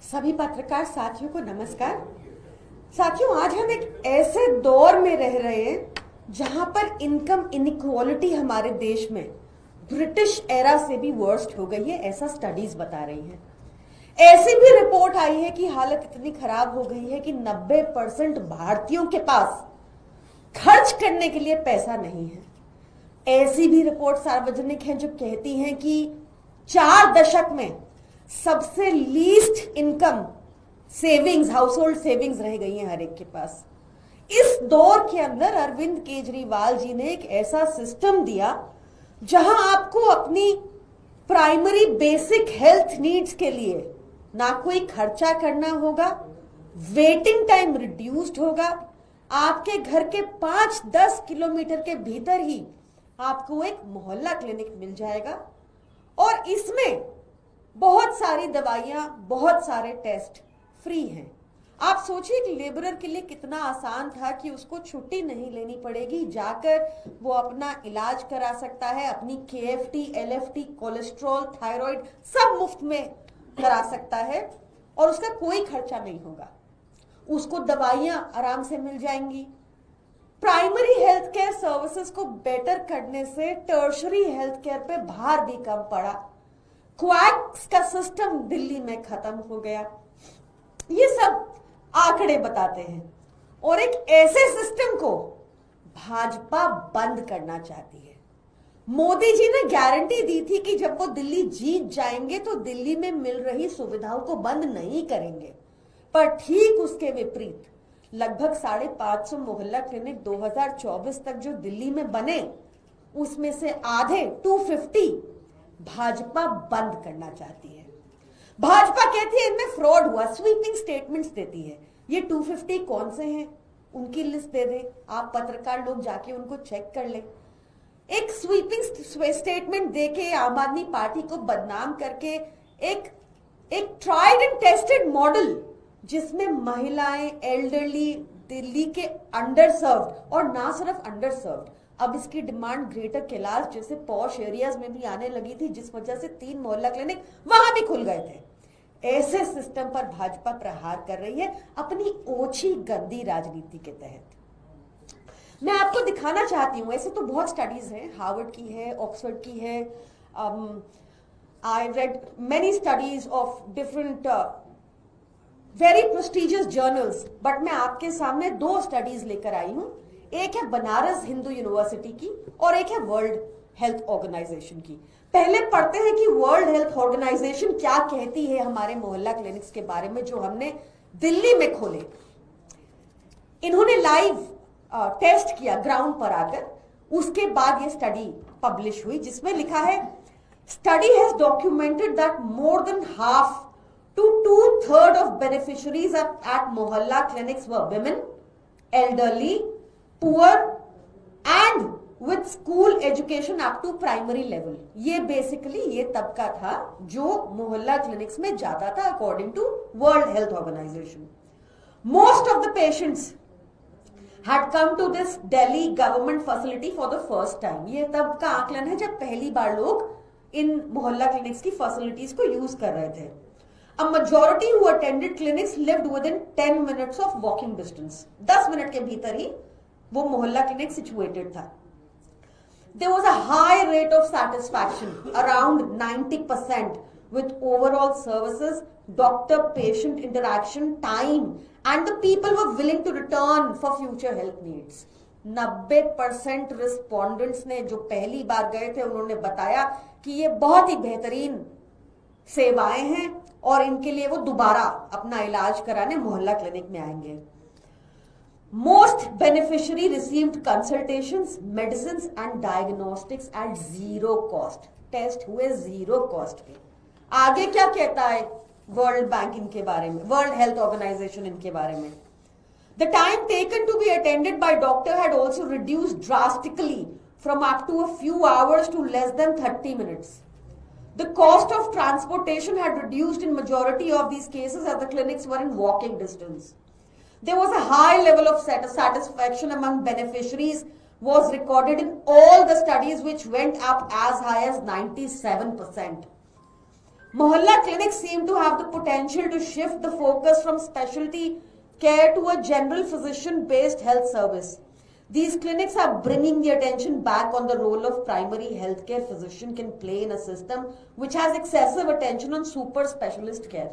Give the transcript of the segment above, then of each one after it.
सभी पत्रकार साथियों को नमस्कार। साथियों, आज हम एक ऐसे दौर में रह रहे हैं जहां पर इनकम इनइक्वालिटी हमारे देश में ब्रिटिश एरा से भी वर्स्ट हो गई है, ऐसा स्टडीज बता रही हैं। ऐसी भी रिपोर्ट आई है कि हालत इतनी खराब हो गई है कि 90% भारतीयों के पास खर्च करने के लिए पैसा नहीं है। ऐसी भी रिपोर्ट सार्वजनिक है जो कहती हैं कि 4 दशक में सबसे least income savings, house hold savings रह गई हैं हर एक के पास। इस दौर के अंदर अरविंद केजरीवाल जी ने एक ऐसा सिस्टम दिया जहां आपको अपनी प्राइमरी बेसिक हेल्थ नीड्स के लिए ना कोई खर्चा करना होगा, वेटिंग टाइम रिड्यूस्ड होगा, आपके घर के 5-10 किलोमीटर के भीतर ही आपको एक मोहल्ला क्लिनिक मिल जाएगा और इसमें बहुत सारी दवाइयां, बहुत सारे टेस्ट फ्री हैं। आप सोचिए कि लेबरर के लिए कितना आसान था कि उसको छुट्टी नहीं लेनी पड़ेगी, जाकर वो अपना इलाज करा सकता है, अपनी KFT, LFT, कोलेस्ट्रॉल, थायराइड सब मुफ्त में करा सकता है और उसका कोई खर्चा नहीं होगा। उसको दवाइयां आराम से मिल जाएंगी। प्राइमरी हेल्थ केयर सर्विसेज को बेटर करने से टर्शरी हेल्थ केयर पे भार भी कम पड़ा। क्वैक्स का सिस्टम दिल्ली में खत्म हो गया। ये सब आंकड़े बताते हैं और एक ऐसे सिस्टम को भाजपा बंद करना चाहती है। मोदी जी ने गारंटी दी थी कि जब वो दिल्ली जीत जाएंगे तो दिल्ली में मिल रही सुविधाओं को बंद नहीं करेंगे, पर ठीक उसके विपरीत लगभग 550 मोहल्ला क्लिनिक 2024 तक जो दिल्ली में बने, उसमें से आधे 250 भाजपा बंद करना चाहती है। भाजपा कहती है इनमें फ्रॉड हुआ, स्वीपिंग स्टेटमेंट्स देती है। ये 250 कौन से हैं, उनकी लिस्ट दे दे, आप पत्रकार लोग जाके उनको चेक कर ले। एक स्वीपिंग स्टेटमेंट देके आम आदमी पार्टी को बदनाम करके एक ट्राइड एंड टेस्टेड मॉडल जिसमें महिलाएं, एल्डरली, दिल्ली के अंडर सर्व्ड और ना सिर्फ अंडर सर्व्ड, अब इसकी डिमांड ग्रेटर कैलाश जैसे पॉश एरियाज में भी आने लगी थी, जिस वजह से 3 मोहल्ला क्लिनिक वहां भी खुल गए थे। ऐसे सिस्टम पर भाजपा प्रहार कर रही है अपनी ओछी गंदी राजनीति के तहत। मैं आपको दिखाना चाहती हूं, ऐसे तो बहुत स्टडीज हैं, हार्वर्ड की है, ऑक्सफोर्ड की है, I read many studies of different very prestigious journals, but मैं आपके सामने 2 स्टडीज लेकर आई हूं। एक है बनारस हिंदू यूनिवर्सिटी की और एक है वर्ल्ड हेल्थ ऑर्गेनाइजेशन की। पहले पढ़ते हैं कि वर्ल्ड हेल्थ ऑर्गेनाइजेशन क्या कहती है हमारे मोहल्ला क्लिनिक्स के बारे में जो हमने दिल्ली में खोले। इन्होंने लाइव टेस्ट किया ग्राउंड पर आकर, उसके बाद ये स्टडी पब्लिश हुई जिसमें लिखा है study has documented that more than half to 2/3 of beneficiaries at mohalla clinics were women, elderly, poor and with school education up to primary level। ये बेसिकली ये तबका था जो मोहल्ला क्लिनिक्स में जाता था according to World Health Organization. Most of the patients had come to this Delhi government facility for the first time। ये तब का आकलन है जब पहली बार लोग इन मोहल्ला क्लिनिक्स की फैसिलिटीज को यूज कर रहे थे। A majority who attended clinics lived within 10 minutes of walking distance। 10 minute के भीतर ही वो मोहल्ला क्लिनिक सिचुएटेड था। There was a high rate of satisfaction, around 90%, with overall services, doctor-patient interaction, time, and the people were willing to return for future health needs। 90% respondents ने जो पहली बार गए थे उन्होंने बताया कि ये बहुत ही बेहतरीन सेवाएं हैं और इनके लिए वो दोबारा अपना इलाज कराने मोहल्ला क्लिनिक में आएंगे। Most beneficiary received consultations, medicines and diagnostics at 0 cost. Test हुए 0 कॉस्ट पे। आगे क्या कहता है वर्ल्ड बैंक इनके बारे में, वर्ल्ड हेल्थ ऑर्गेनाइजेशन इनके बारे में? The time taken to be attended by doctor had also reduced drastically from up to a few hours to less than 30 minutes. The cost of transportation had reduced in majority of these cases as the clinics were in walking distance. There was a high level of satisfaction among beneficiaries was recorded in all the studies which went up as high as 97%. Mohalla clinics seem to have the potential to shift the focus from specialty care to a general physician based health service. These clinics are bringing the attention back on the role of primary healthcare physician can play in a system which has excessive attention on super specialist care.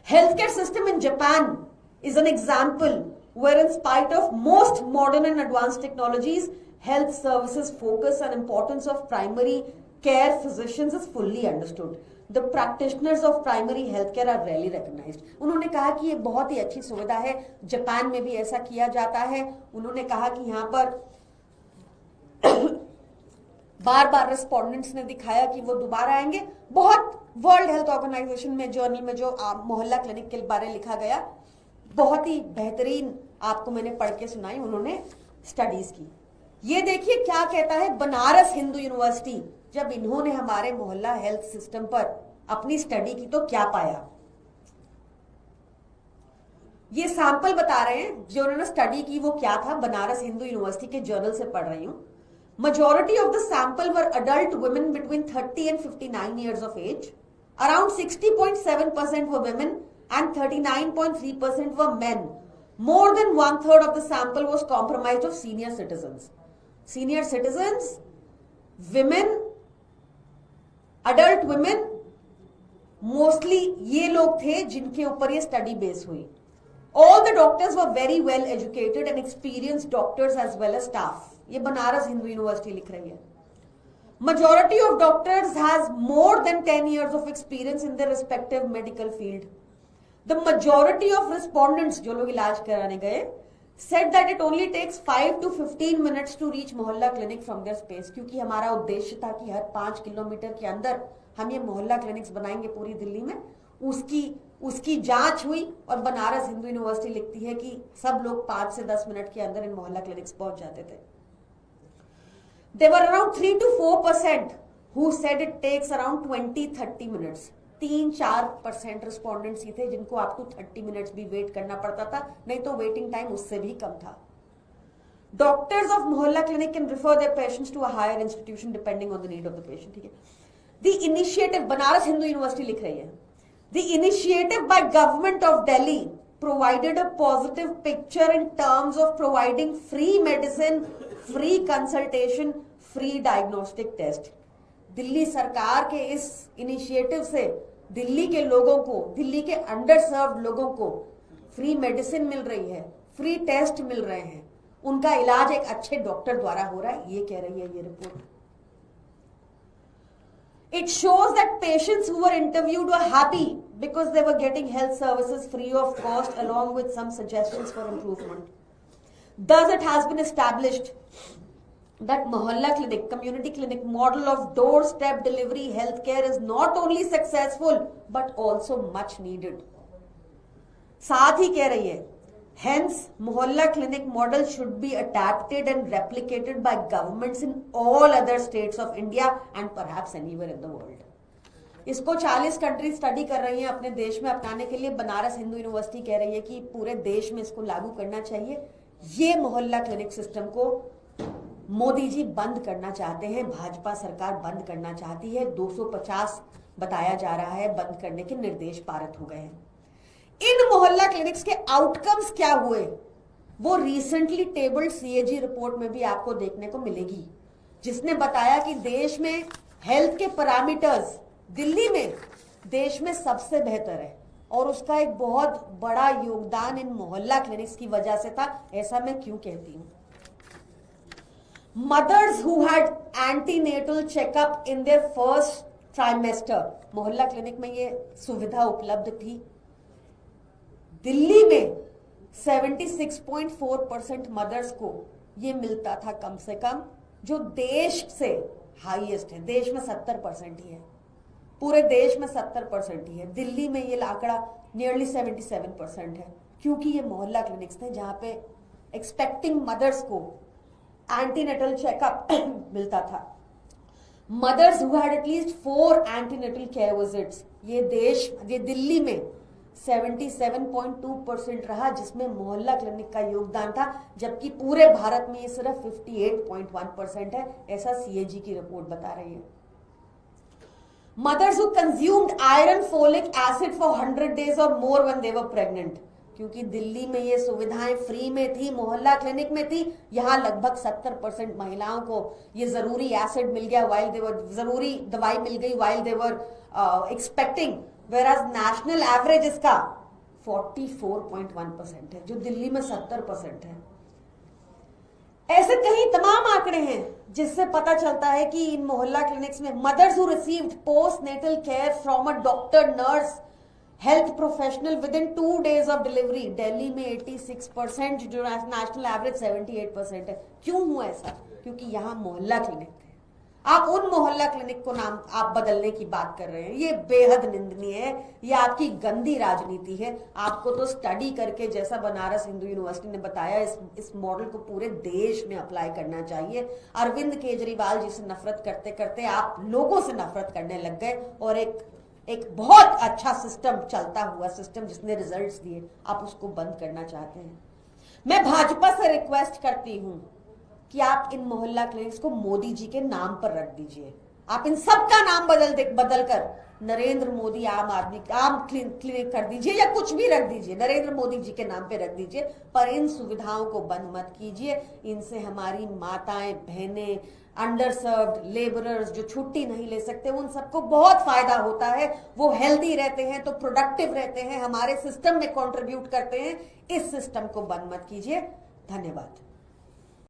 Healthcare system in Japan is an example where in spite of most modern and advanced technologies, health services focus and importance of primary care physicians is fully understood. The practitioners of primary healthcare are rarely recognized. उन्होंने कहा कि ये बहुत ही अच्छी सुविधा है, Japan में भी ऐसा किया जाता है. उन्होंने कहा कि यहाँ पर बार बार रिस्पोंडेंट्स ने दिखाया कि वो दोबारा आएंगे. बहुत वर्ल्ड हेल्थ ऑर्गेनाइजेशन में जर्नल में जो मोहल्ला क्लिनिक के बारे लिखा गया, बहुत ही बेहतरीन आपको मैंने पढ़ के सुनाई. उन्होंने स्टडीज की. ये देखिए क्या कहता है बनारस हिंदू यूनिवर्सिटी, जब इन्होंने हमारे मोहल्ला हेल्थ सिस्टम पर अपनी स्टडी की तो क्या पाया. ये सैंपल बता रहे हैं जो उन्होंने स्टडी की वो क्या था. बनारस हिंदू यूनिवर्सिटी के जर्नल से पढ़ रही हूं. Majority of the sample were adult women between 30 and 59 years of age. Around 60.7% were women and 39.3% were men. More than 1/3 of the sample was comprised of senior citizens. Senior citizens, women, adult women, mostly ये लोग थे जिनके ऊपर ये study base हुई. All the doctors were very well educated and experienced doctors as well as staff. ये Banaras Hindu university लिख रही है. Majority of doctors has more than 10 years of experience in their respective medical field. The majority of respondents जो लोग इलाज कराने गए said that it only takes 5 to 15 minutes to reach मोहल्ला क्लिनिक from their space. क्योंकि हमारा उद्देश्य था कि हर 5 किलोमीटर के अंदर हम ये मोहल्ला क्लिनिक्स बनाएंगे पूरी दिल्ली में. उसकी जांच हुई और बनारस हिंदू यूनिवर्सिटी लिखती है कि सब लोग 5 से 10 मिनट के अंदर इन मोहल्ला क्लिनिक्स पहुंच जाते थे. There were around 3 to 4% who said it takes around 20-30 minutes. 3-4% respondents ही थे जिनको आप 30 मिनट्स भी वेट करना पड़ता था, नहीं तो वेटिंग टाइम उससे भी कम था. Doctors of मोहल्ला clinic can refer their patients to a higher institution depending on the need of the patient. ठीक है. The initiative, Banaras Hindu university लिख रही है, the initiative by government of Delhi provided a positive picture in terms of providing free medicine, free consultation, free diagnostic test. Delhi सरकार के इस initiative से दिल्ली के लोगों को, दिल्ली के अंडर सर्व्ड लोगों को फ्री मेडिसिन मिल रही है, फ्री टेस्ट मिल रहे हैं, उनका इलाज एक अच्छे डॉक्टर द्वारा हो रहा है. ये कह रही है ये report. It shows that patients who were interviewed were happy because they were getting health services free of cost along with some suggestions for improvement. Thus, it has been established that Mohalla Clinic, community clinic model of doorstep delivery healthcare is not only successful but also much needed. साथ ही कह रही है, hence Mohalla Clinic model should be adapted and replicated by governments in all other states of India and perhaps anywhere in the world. इसको 40 country study कर रही हैं अपने देश में अपनाने के लिए. बनारस हिंदू यूनिवर्सिटी कह रही है कि पूरे देश में इसको लागू करना चाहिए. ये मोहल्ला क्लिनिक सिस्टम को मोदी जी बंद करना चाहते हैं, भाजपा सरकार बंद करना चाहती है. 250 बताया जा रहा है बंद करने के निर्देश पारित हो गए हैं. इन मोहल्ला क्लिनिक्स के आउटकम्स क्या हुए वो रिसेंटली टेबल्ड सीएजी रिपोर्ट में भी आपको देखने को मिलेगी, जिसने बताया कि देश में हेल्थ के पैरामीटर्स दिल्ली में देश में सबसे बेहतर है और उसका एक बहुत बड़ा योगदान इन मोहल्ला क्लिनिक्स की वजह से था. ऐसा मैं क्यों कहती हूं? Mothers who had antenatal checkup in their first trimester, मोहल्ला क्लिनिक में ये सुविधा उपलब्ध थी. दिल्ली में 76.4% मदर्स को ये मिलता था कम से कम, जो देश से हाईएस्ट है. देश में 70% ही है, पूरे देश में 70% ही है. दिल्ली में ये आंकड़ा नियरली 77% है, क्योंकि ये मोहल्ला क्लिनिक्स थे जहां पे एक्सपेक्टिंग मदर्स को एंटीनेटल चेकअप मिलता था. Mothers who had at least 4 antenatal care visits, ये दिल्ली में 77.2% रहा, जिसमें मोहल्ला क्लिनिक का योगदान था, जबकि पूरे भारत में ये सिर्फ 58.1% है. ऐसा सीएजी की रिपोर्ट बता रही है. mothers who consumed iron folic acid for 100 days or more when they were pregnant. क्योंकि दिल्ली में ये सुविधाएं फ्री में थी, मोहल्ला क्लिनिक में थी, यहाँ लगभग 70% महिलाओं को ये जरूरी एसिड मिल गया while they were, जरूरी दवाई मिल गई while they were expecting, whereas national average इसका 44.1% है, जो दिल्ली में 70% है। ऐसे कई तमाम आंकड़े हैं जिससे पता चलता है कि इन मोहल्ला क्लिनिक्स में mothers who received post natal care from a doctor, nurse, health professional within 2 days of delivery, Delhi में 86%, जो नेशनल एवरेज 78% है। क्यों हुआ ऐसा? क्योंकि यहाँ मोहल्ला क्लिनिक थे। आप उन मोहल्ला क्लिनिक को नाम आप बदलने की बात कर रहे हैं, ये बेहद निंदनीय है, ये आपकी गंदी राजनीति है। आपको तो स्टडी करके, जैसा बनारस हिंदू यूनिवर्सिटी ने बताया, इस मॉडल को पूरे देश में अप्लाई करना चाहिए। अरविंद केजरीवाल जी से नफरत करते करते आप लोगों से नफरत करने लग गए, और एक बहुत अच्छा सिस्टम, चलता हुआ सिस्टम जिसने रिजल्ट्स दिए, आप उसको बंद करना चाहते हैं। मैं भाजपा से रिक्वेस्ट करती हूं कि आप इन मोहल्ला क्लिनिक्स को मोदी जी के नाम पर रख दीजिए। आप इन सब का नाम बदल कर नरेंद्र मोदी आम क्लिनिक कर दीजिए, या कुछ भी रख दीजिए, नरेंद्र मोदी जी के नाम पे रख दीजिए, पर इन सुविधाओं को बंद मत कीजिए। इनसे हमारी माताएं, बहनें, अंडर सर्व्ड लेबरर्स जो छुट्टी नहीं ले सकते, उन सबको बहुत फायदा होता है। वो हेल्दी रहते हैं तो प्रोडक्टिव रहते हैं, हमारे सिस्टम में कंट्रीब्यूट करते हैं। इस सिस्टम को बंद मत कीजिए। धन्यवाद।